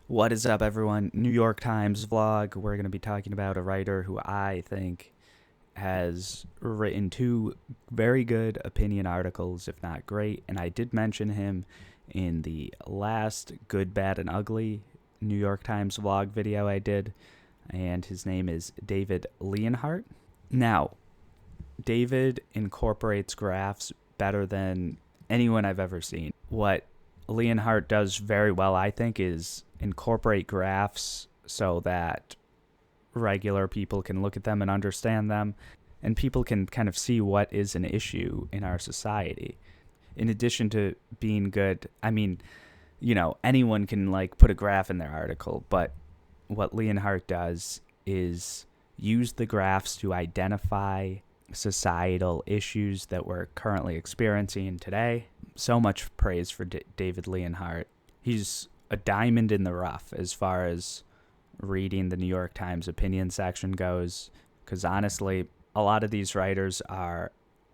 What is up, everyone? New York Times vlog. We're going to be talking about a writer who I think has written two very good opinion articles, if not great. And I did mention him in the last Good, Bad, and Ugly New York Times vlog video I did. And his name is David Leonhardt. Now, David incorporates graphs better than anyone I've ever seen. What Leonhardt does very well, I think, is incorporate graphs so that regular people can look at them and understand them, and people can kind of see what is an issue in our society. In addition to being good, I mean, anyone can like put a graph in their article, but what Leonhardt does is use the graphs to identify societal issues that we're currently experiencing today. So much praise for David Leonhardt. He's a diamond in the rough as far as reading the New York Times opinion section goes, because honestly, a lot of these writers are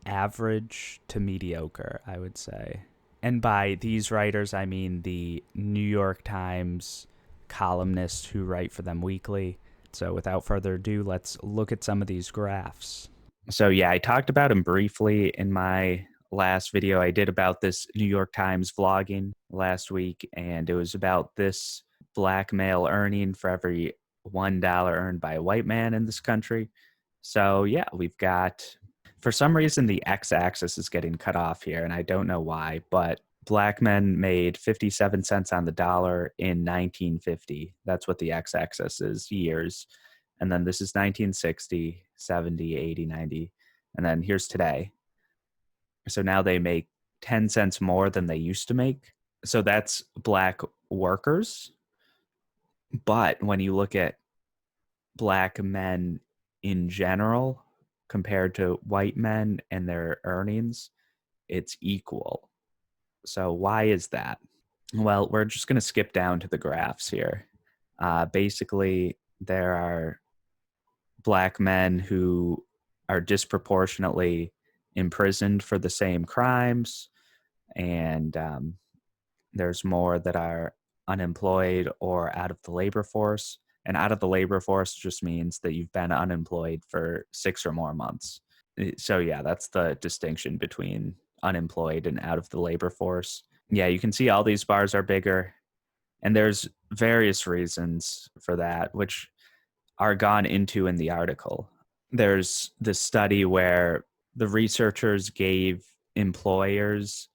average to mediocre, I would say. And by these writers, I mean the New York Times columnists who write for them weekly. So without further ado, let's look at some of these graphs. So yeah, I talked about him briefly in my last video I did about this New York Times vlogging last week, and it was about this black male earning for every $1 earned by a white man in this country. So yeah, we've got, for some reason, the x-axis is getting cut off here, and I don't know why, but black men made 57 cents on the dollar in 1950. That's what the x-axis is, years. And then this is 1960, 70, 80, 90. And then here's today. So now they make 10 cents more than they used to make. So that's black workers. But when you look at black men in general compared to white men and their earnings, it's equal. So why is that? Well, we're just going to skip down to the graphs here. Basically, there are black men who are disproportionately imprisoned for the same crimes, and there's more that are unemployed or out of the labor force. And out of the labor force just means that you've been unemployed for 6 or more months. So, yeah, that's the distinction between unemployed and out of the labor force. Yeah, you can see all these bars are bigger, and there's various reasons for that, which are gone into in the article. There's this study where the researchers gave employers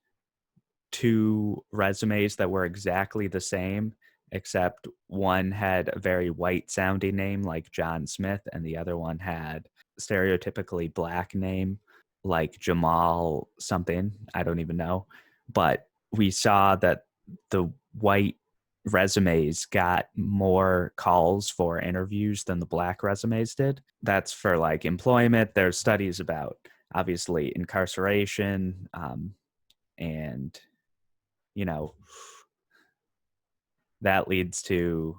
two resumes that were exactly the same, except one had a very white sounding name like John Smith, and the other one had a stereotypically black name like Jamal something. I don't even know. But we saw that the white resumes got more calls for interviews than the black resumes did. That's for like employment. There's studies about obviously incarceration, and you know, that leads to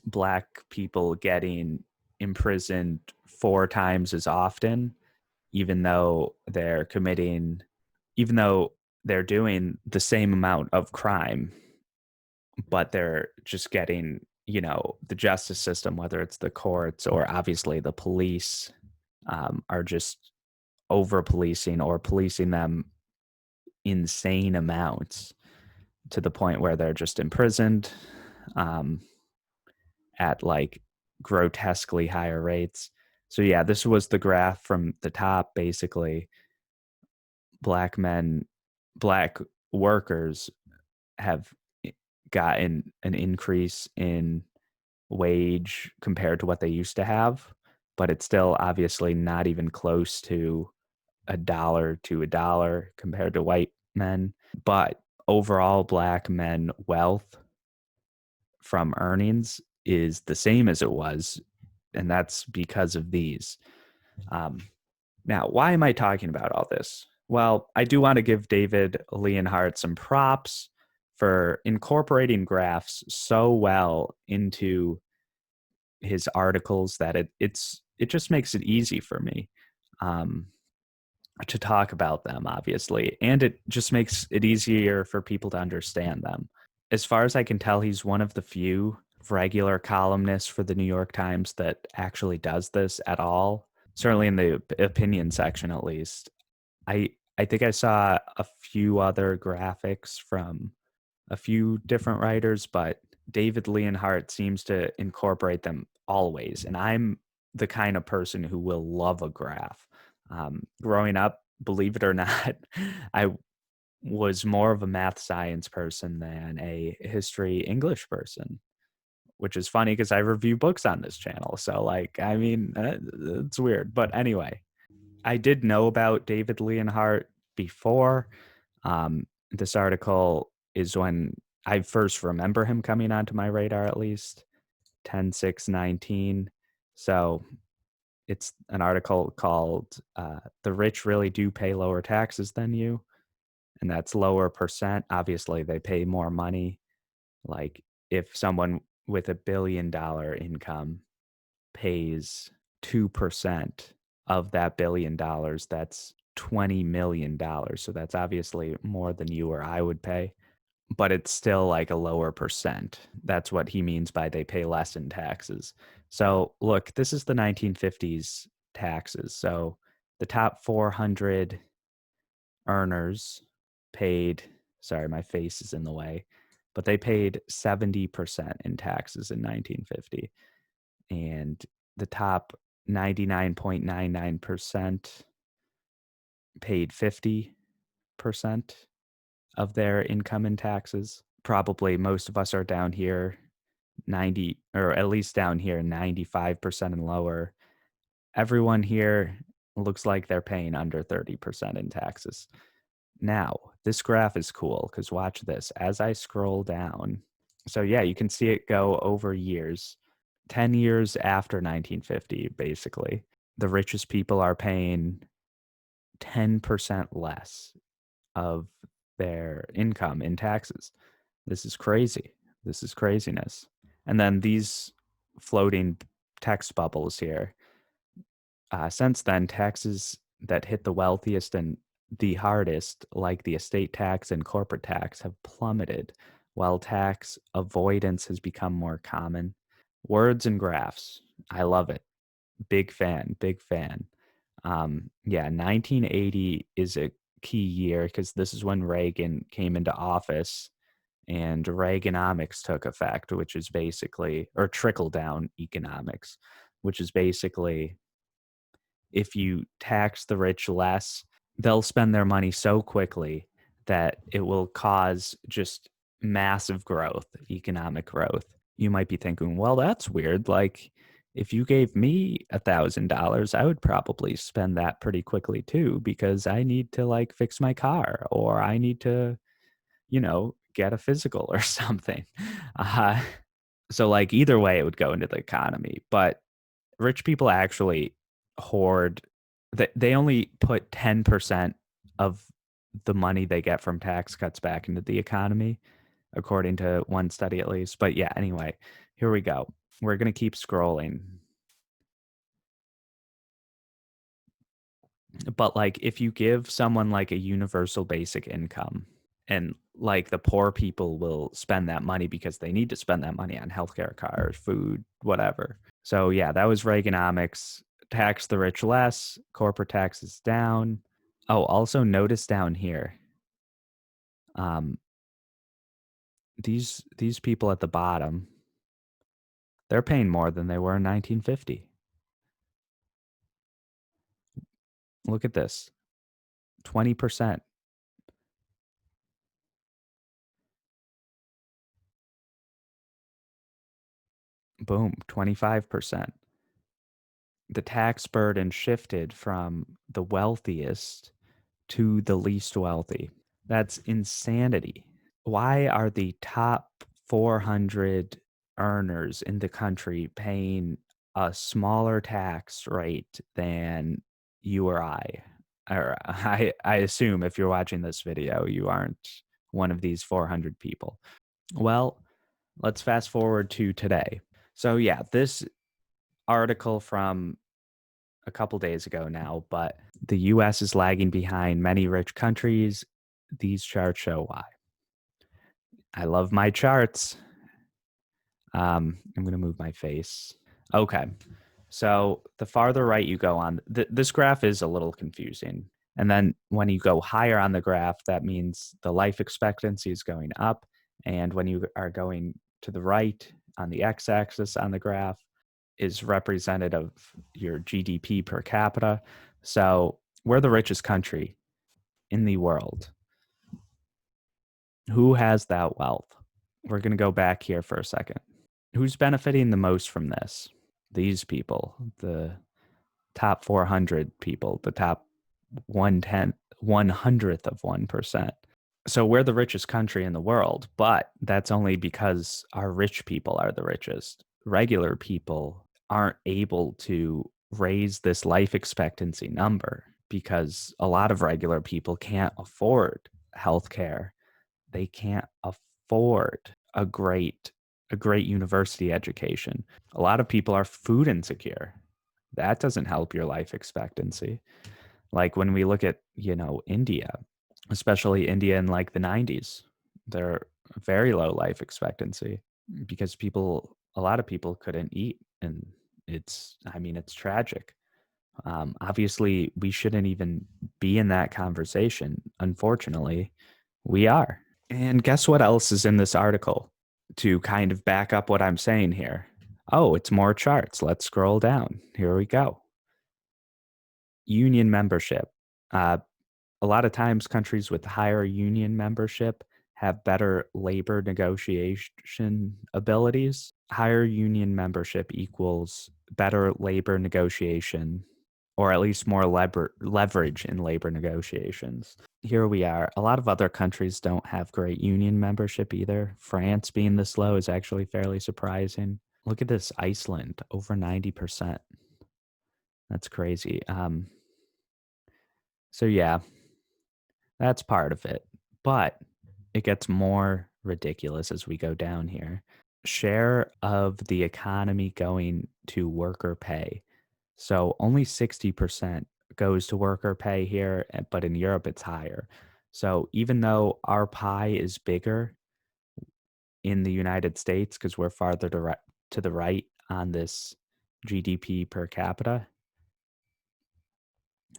black people getting imprisoned 4 times as often, even though they're committing, even though they're doing the same amount of crime, but they're just getting, the justice system, whether it's the courts or obviously the police, are just over policing or policing them insane amounts to the point where they're just imprisoned, um, at like grotesquely higher rates. So yeah, this was the graph from the top. Basically, black men, black workers have gotten an increase in wage compared to what they used to have, but it's still obviously not even close to a dollar compared to white men. But overall, black men wealth from earnings is the same as it was, and that's because of these. Um, Now, why am I talking about all this? Well, I do want to give David Leonhardt some props for incorporating graphs so well into his articles that it just makes it easy for me, um, to talk about them, obviously, and it just makes it easier for people to understand them. As far as I can tell, he's one of the few regular columnist for the New York Times that actually does this at all. Certainly in the opinion section, at least. I think I saw a few other graphics from a few different writers, but David Leonhardt seems to incorporate them always. And I'm the kind of person who will love a graph. Growing up, believe it or not, I was more of a math science person than a history English person, which is funny because I review books on this channel. So, like, I mean, it's weird. But anyway, I did know about David Leonhardt before. This article is when I first remember him coming onto my radar, at least 10/6/19. So it's an article called The Rich Really Do Pay Lower Taxes Than You. And that's lower percent. Obviously, they pay more money. Like if someone with $1 billion income pays 2% of that $1 billion, that's $20 million. So that's obviously more than you or I would pay, but it's still like a lower percent. That's what he means by they pay less in taxes. So look, this is the 1950s taxes. So the top 400 earners paid, sorry, my face is in the way, but they paid 70% in taxes in 1950. And the top 99.99% paid 50% of their income in taxes. Probably most of us are down here 90, or at least down here 95% and lower. Everyone here looks like they're paying under 30% in taxes. Now, this graph is cool because watch this. As I scroll down, so yeah, you can see it go over years. 10 years after 1950, basically, the richest people are paying 10% less of their income in taxes. This is crazy. This is craziness. And then these floating text bubbles here. Since then, taxes that hit the wealthiest and the hardest, like the estate tax and corporate tax, have plummeted, while tax avoidance has become more common. Words and graphs. I love it. Big fan, big fan. Yeah, 1980 is a key year because this is when Reagan came into office and Reaganomics took effect, which is basically, or trickle down economics, which is basically if you tax the rich less, they'll spend their money so quickly that it will cause just massive growth, economic growth. You might be thinking, well, that's weird. Like, if you gave me $1,000, I would probably spend that pretty quickly too, because I need to like fix my car or I need to, get a physical or something. Uh, so, like, either way, it would go into the economy. But rich people actually hoard, they only put 10% of the money they get from tax cuts back into the economy, according to one study at least. But yeah, anyway, here we go. We're going to keep scrolling. But like if you give someone like a universal basic income and like the poor people will spend that money because they need to spend that money on healthcare, cars, food, whatever. So yeah, that was Reaganomics. Tax the rich less, corporate taxes down. Oh, also notice down here, um, these people at the bottom, they're paying more than they were in 1950. Look at this, 20%. Boom, 25%. The tax burden shifted from the wealthiest to the least wealthy. That's insanity. Why are the top 400 earners in the country paying a smaller tax rate than you or I? Or I assume if you're watching this video, you aren't one of these 400 people. Well, let's fast forward to today. So, yeah, this article from a couple days ago now, but the US is lagging behind many rich countries. These charts show why. I love my charts. I'm going to move my face. Okay. So the farther right you go on, this graph is a little confusing. And then when you go higher on the graph, that means the life expectancy is going up. And when you are going to the right on the x-axis on the graph is representative of your GDP per capita. So we're the richest country in the world. Who has that wealth? We're going to go back here for a second. Who's benefiting the most from this? These people, the top 400 people, the top 1/100th of 1%. So we're the richest country in the world, but that's only because our rich people are the richest. Regular people aren't able to raise this life expectancy number because a lot of regular people can't afford healthcare. They can't afford a great university education. A lot of people are food insecure. That doesn't help your life expectancy. Like when we look at, India, especially India in like the 90s, they're very low life expectancy because a lot of people couldn't eat. And it's tragic. Obviously, we shouldn't even be in that conversation. Unfortunately, we are. And guess what else is in this article to kind of back up what I'm saying here? Oh, it's more charts. Let's scroll down. Here we go. Union membership. Uh, a lot of times, countries with higher union membership have better labor negotiation abilities. Higher union membership equals better labor negotiation, or at least more leverage in labor negotiations. Here we are. A lot of other countries don't have great union membership either. France being this low is actually fairly surprising. Look at this, Iceland, over 90%. That's crazy. So yeah, that's part of it. But it gets more ridiculous as we go down here. Share of the economy going to worker pay. So only 60% goes to worker pay here, but in Europe it's higher. So even though our pie is bigger in the United States because we're farther to the right on this GDP per capita,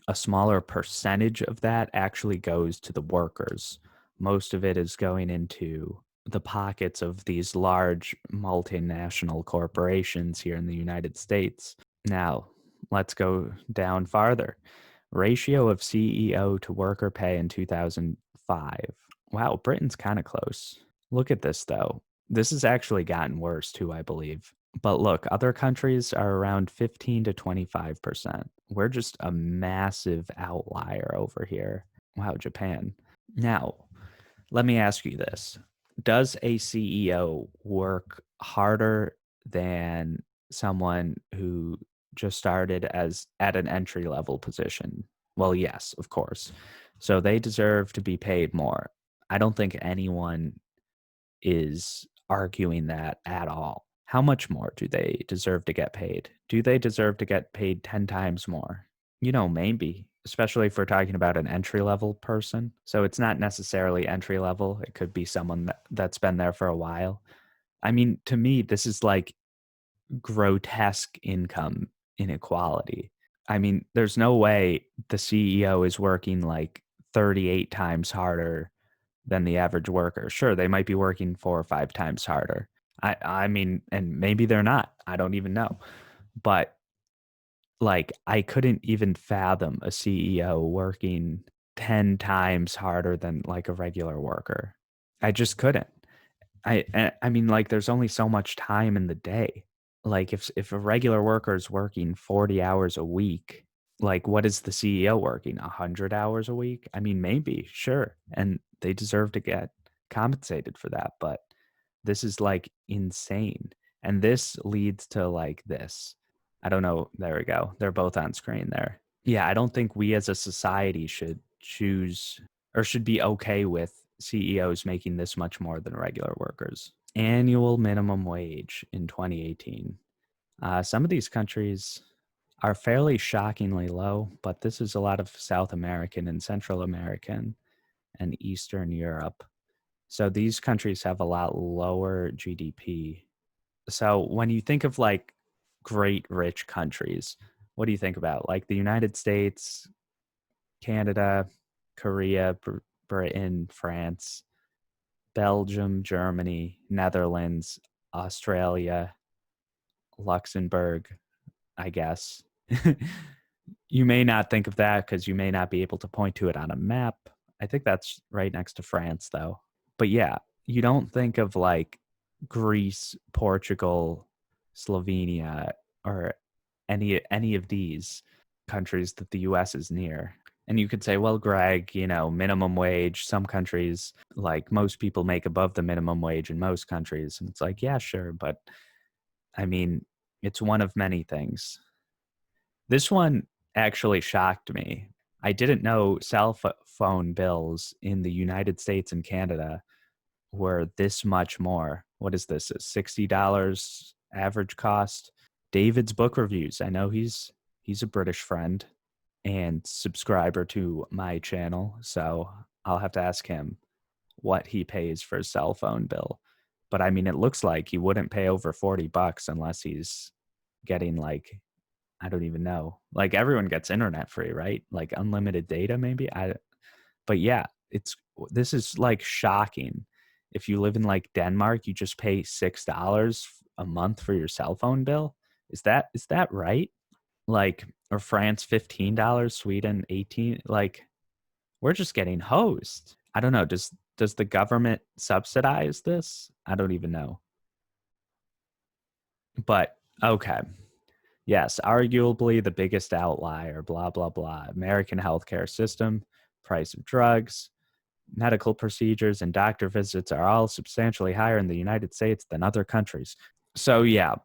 a smaller percentage of that actually goes to the workers. Most of it is going into the pockets of these large multinational corporations here in the United States. Now, let's go down farther. Ratio of CEO to worker pay in 2005. Wow, Britain's kind of close. Look at this, though. This has actually gotten worse, too, I believe. But look, other countries are around 15 to 25%. We're just a massive outlier over here. Wow, Japan. Now, let me ask you this. Does a CEO work harder than someone who just started as at an entry level position? Well, yes, of course. So they deserve to be paid more. I don't think anyone is arguing that at all. How much more do they deserve to get paid? Do they deserve to get paid 10 times more? Maybe, especially if we're talking about an entry level person. So it's not necessarily entry level, it could be someone that's been there for a while. I mean, to me, this is like grotesque income inequality. I mean, there's no way the CEO is working like 38 times harder than the average worker. Sure, they might be working 4 or 5 times harder. I mean, and maybe they're not. I don't even know. But like I couldn't even fathom a CEO working 10 times harder than like a regular worker. I just couldn't. I mean like there's only so much time in the day. Like if a regular worker is working 40 hours a week, like what is the CEO working 100 hours a week? I mean maybe, sure, and they deserve to get compensated for that, but this is like insane. And this leads to like this. I don't know, there we go. They're both on screen there. Yeah, I don't think we as a society should choose or should be okay with CEOs making this much more than regular workers. Annual minimum wage in 2018. Some of these countries are fairly shockingly low, but this is a lot of South American and Central American and Eastern Europe. So these countries have a lot lower GDP. So when you think of like great rich countries, what do you think about? Like the United States, Canada, Korea, Britain, France, Belgium, Germany, Netherlands, Australia, Luxembourg, I guess. You may not think of that because you may not be able to point to it on a map. I think that's right next to France, though. But yeah, you don't think of like Greece, Portugal, Slovenia, or any of these countries that the US is near. And you could say, well, Greg, minimum wage, some countries, like most people make above the minimum wage in most countries. And it's like, yeah, sure. But I mean, it's one of many things. This one actually shocked me. I didn't know phone bills in the United States and Canada were this much more. What is this? A $60 average cost? David's book reviews. I know he's a British friend and subscriber to my channel, so I'll have to ask him what he pays for a cell phone bill. But I mean, it looks like he wouldn't pay over $40 unless he's getting like, I don't even know. Like everyone gets internet free, right? Like unlimited data maybe. But yeah, this is like shocking. If you live in like Denmark, you just pay $6 a month for your cell phone bill. Is that right? Like, or France $15, Sweden 18. Like we're just getting hosed. I don't know. Does the government subsidize this? I don't even know. But okay. Yes, arguably the biggest outlier, blah, blah, blah. American healthcare system, price of drugs, medical procedures, and doctor visits are all substantially higher in the United States than other countries. So, yeah,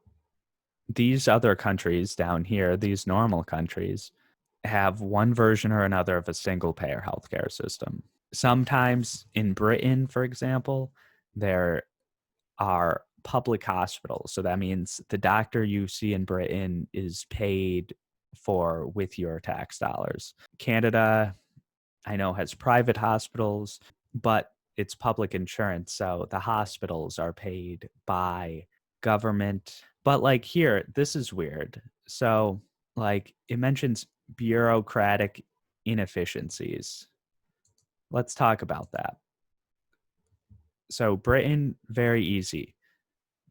these other countries down here, these normal countries, have one version or another of a single payer healthcare system. Sometimes in Britain, for example, there are public hospitals. So that means the doctor you see in Britain is paid for with your tax dollars. Canada, I know, has private hospitals, but it's public insurance. So the hospitals are paid by government. But like here, this is weird. So, like, it mentions bureaucratic inefficiencies. Let's talk about that. So, Britain, very easy.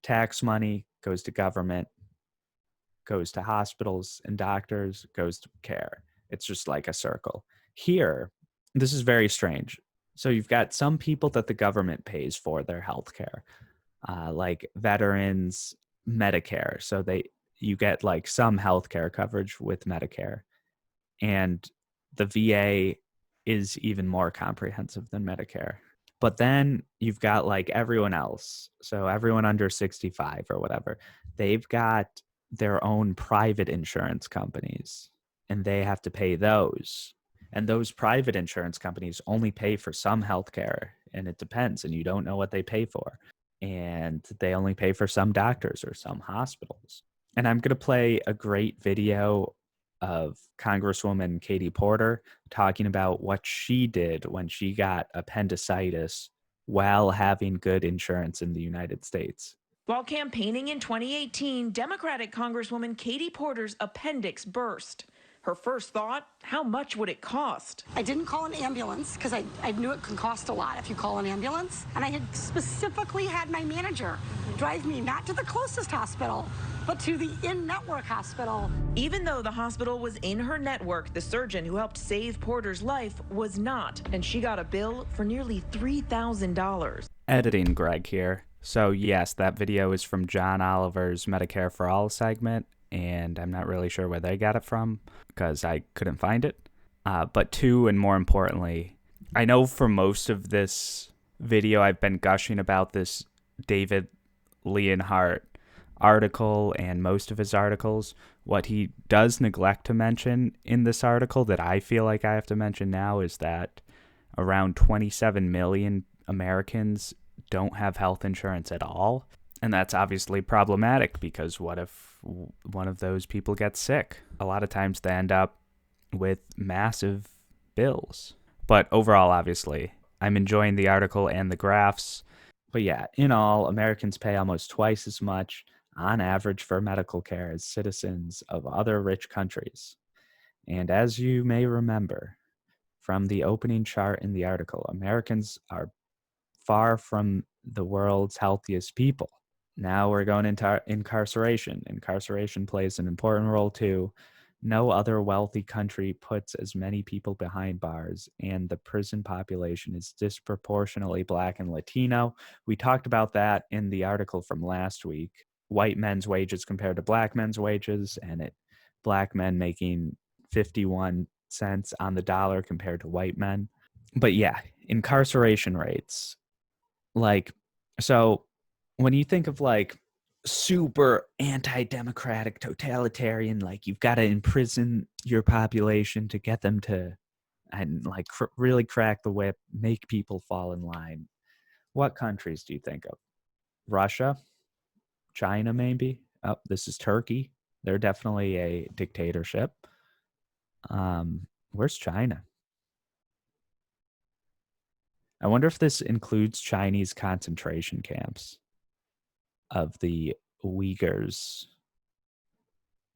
Tax money goes to government, goes to hospitals and doctors, goes to care. It's just like a circle. Here, this is very strange. So you've got some people that the government pays for their health care, like veterans, Medicare. So you get like some health care coverage with Medicare. And the VA is even more comprehensive than Medicare. But then you've got like everyone else. So everyone under 65 or whatever, they've got their own private insurance companies and they have to pay those. And those private insurance companies only pay for some healthcare and it depends and you don't know what they pay for. And they only pay for some doctors or some hospitals. And I'm going to play a great video of Congresswoman Katie Porter talking about what she did when she got appendicitis while having good insurance in the United States. While campaigning in 2018, Democratic Congresswoman Katie Porter's appendix burst. Her first thought, how much would it cost? I didn't call an ambulance because I knew it could cost a lot if you call an ambulance. And I had specifically had my manager drive me not to the closest hospital, but to the in-network hospital. Even though the hospital was in her network, the surgeon who helped save Porter's life was not, and she got a bill for nearly $3,000. Editing Greg here. So yes, that video is from John Oliver's Medicare for All segment, and I'm not really sure where they got it from because I couldn't find it. But two, and more importantly, I know for most of this video I've been gushing about this David Leonhardt article and most of his articles. What he does neglect to mention in this article that I feel like I have to mention now is that around 27 million Americans don't have health insurance at all. And that's obviously problematic because what if one of those people gets sick? A lot of times they end up with massive bills. But overall, obviously, I'm enjoying the article and the graphs. But yeah, in all, Americans pay almost twice as much on average for medical care as citizens of other rich countries. And as you may remember from the opening chart in the article, Americans are far from the world's healthiest people. Now we're going into incarceration. Incarceration plays an important role too. No other wealthy country puts as many people behind bars, and the prison population is disproportionately Black and Latino. We talked about that in the article from last week. White men's wages compared to Black men's wages, and Black men making 51 cents on the dollar compared to white men. But yeah, incarceration rates. Like, so when you think of like super anti-democratic totalitarian, like you've got to imprison your population to get them to and like really crack the whip, make people fall in line. What countries do you think of? Russia, China, maybe. Oh, this is Turkey. They're definitely a dictatorship. Where's China? I wonder if this includes Chinese concentration camps of the Uyghurs.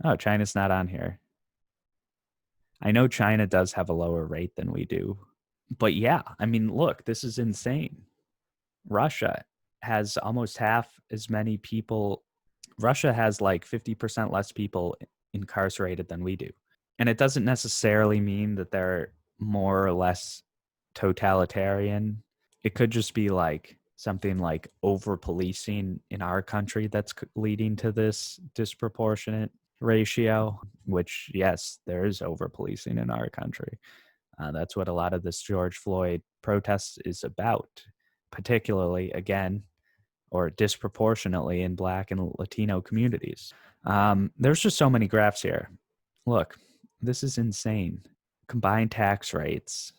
Oh, China's not on here. I know China does have a lower rate than we do. But yeah, I mean, look, this is insane. Russia has almost half as many people. Russia has like 50% less people incarcerated than we do. And it doesn't necessarily mean that they're more or less totalitarian. It could just be like something like over policing in our country that's leading to this disproportionate ratio, which, yes, there is over policing in our country. That's what a lot of this George Floyd protest is about, particularly, again, or disproportionately in Black and Latino communities. There's just so many graphs here. Look, this is insane. Combined tax rates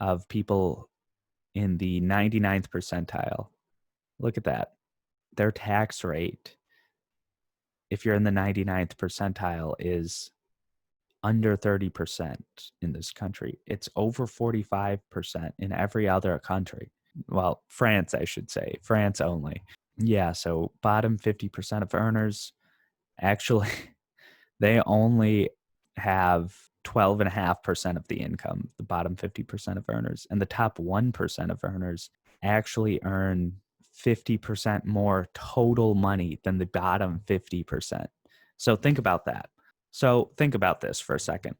of people in the 99th percentile. Look at that. Their tax rate, if you're in the 99th percentile, is under 30% in this country. It's over 45% in every other country. Well, France, I should say. France only. Yeah, so bottom 50% of earners actually they only have 12.5% of the income, the bottom 50% of earners. And the top 1% of earners actually earn 50% more total money than the bottom 50%. So think about that. So think about this for a second.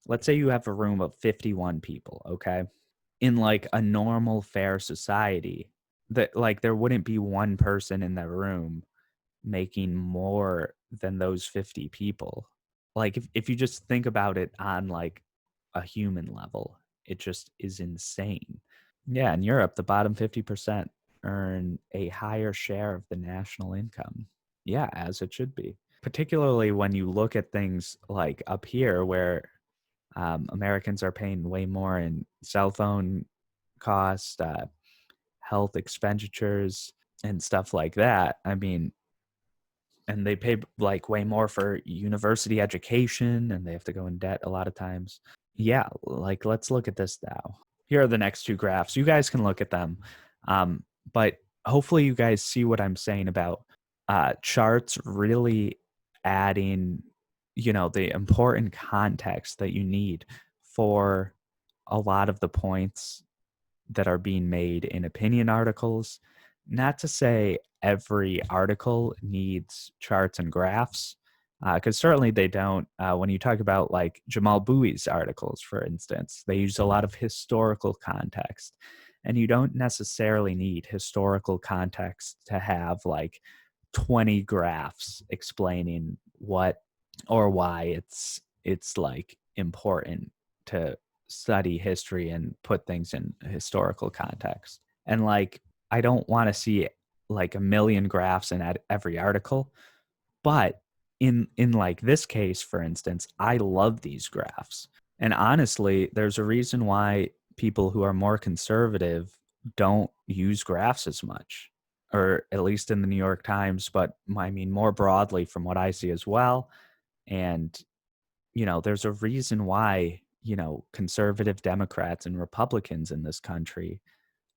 Let's say you have a room of 51 people, okay? In like a normal fair society, that like there wouldn't be one person in the room making more than those 50 people. Like if you just think about it on like a human level, it just is insane. Yeah, in Europe, the bottom 50% earn a higher share of the national income. Yeah, as it should be. Particularly when you look at things like up here where Americans are paying way more in cell phone cost, health expenditures, and stuff like that. I mean, and they pay like way more for university education and they have to go in debt a lot of times. Yeah, like let's look at this now. Here are the next two graphs. You guys can look at them. But hopefully you guys see what I'm saying about charts really adding, the important context that you need for a lot of the points that are being made in opinion articles. Not to say every article needs charts and graphs, because certainly they don't. When you talk about like Jamal Bowie's articles, for instance, they use a lot of historical context, and you don't necessarily need historical context to have like 20 graphs explaining what or why it's like important to study history and put things in historical context. And like I don't want to see like a million graphs in every article, but in like this case for instance, I love these graphs. And honestly, there's a reason why people who are more conservative don't use graphs as much, or at least in the New York Times, but I mean more broadly from what I see as well. And there's a reason why, conservative Democrats and Republicans in this country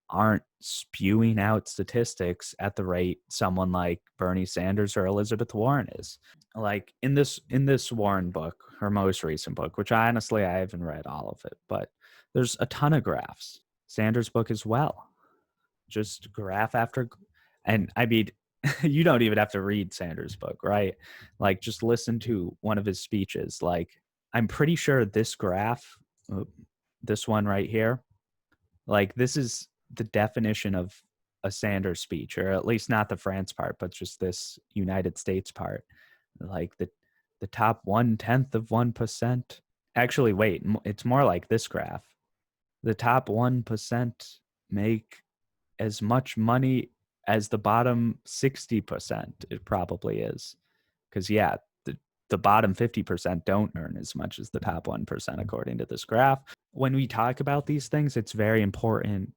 aren't spewing out statistics at the rate someone like Bernie Sanders or Elizabeth Warren is. Like in this Warren book, her most recent book, which honestly I haven't read all of it, but there's a ton of graphs. Sanders' book as well, just graph after, and I mean, you don't even have to read Sanders' book, right? Like just listen to one of his speeches. Like I'm pretty sure this graph, uh, this one right here, like this is the definition of a Sanders speech, or at least not the France part, but just this United States part. Like the top 1/10 of 1%. Actually, wait, it's more like this graph. The top 1% make as much money as the bottom 60%. It probably is. Because, yeah, the bottom 50% don't earn as much as the top 1%, according to this graph. When we talk about these things, it's very important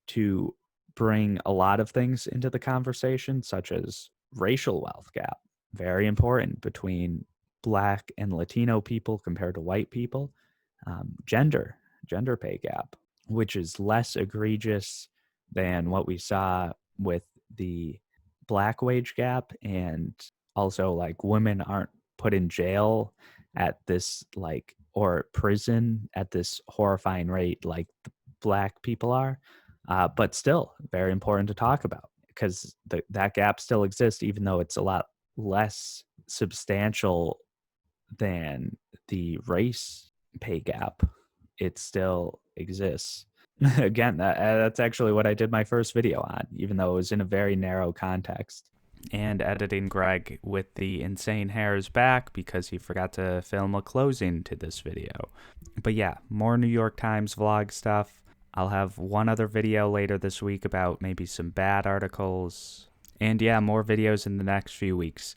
to bring a lot of things into the conversation, such as racial wealth gap, very important between Black and Latino people compared to white people, gender pay gap, which is less egregious than what we saw with the Black wage gap, and also like women aren't put in jail at this like or prison at this horrifying rate like the Black people are, but still very important to talk about because that gap still exists, even though it's a lot less substantial than the race pay gap. It still exists. Again, that's actually what I did my first video on, even though it was in a very narrow context. And editing Greg with the insane hairs back because he forgot to film a closing to this video. But yeah, more New York Times vlog stuff. I'll have one other video later this week about maybe some bad articles. And yeah, more videos in the next few weeks.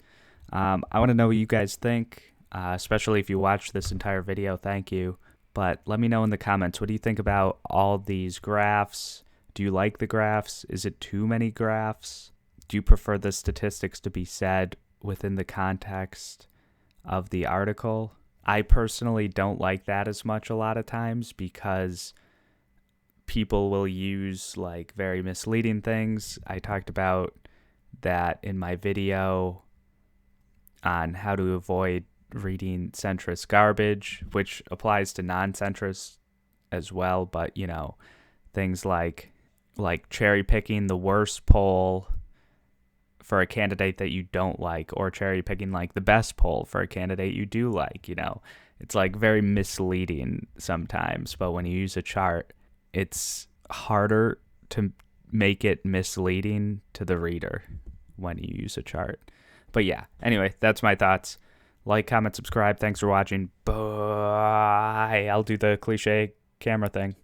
I want to know what you guys think, especially if you watched this entire video. Thank you. But let me know in the comments, what do you think about all these graphs? Do you like the graphs? Is it too many graphs? Do you prefer the statistics to be said within the context of the article? I personally don't like that as much a lot of times because people will use like very misleading things. I talked about that in my video on how to avoid reading centrist garbage, which applies to non-centrist as well, but you know, things like cherry picking the worst poll for a candidate that you don't like, or cherry picking like the best poll for a candidate you do like, you know. It's like very misleading sometimes, but when you use a chart, it's harder to make it misleading to the reader when you use a chart. But yeah, anyway, that's my thoughts. Like, comment, subscribe. Thanks for watching. Bye. I'll do the cliche camera thing.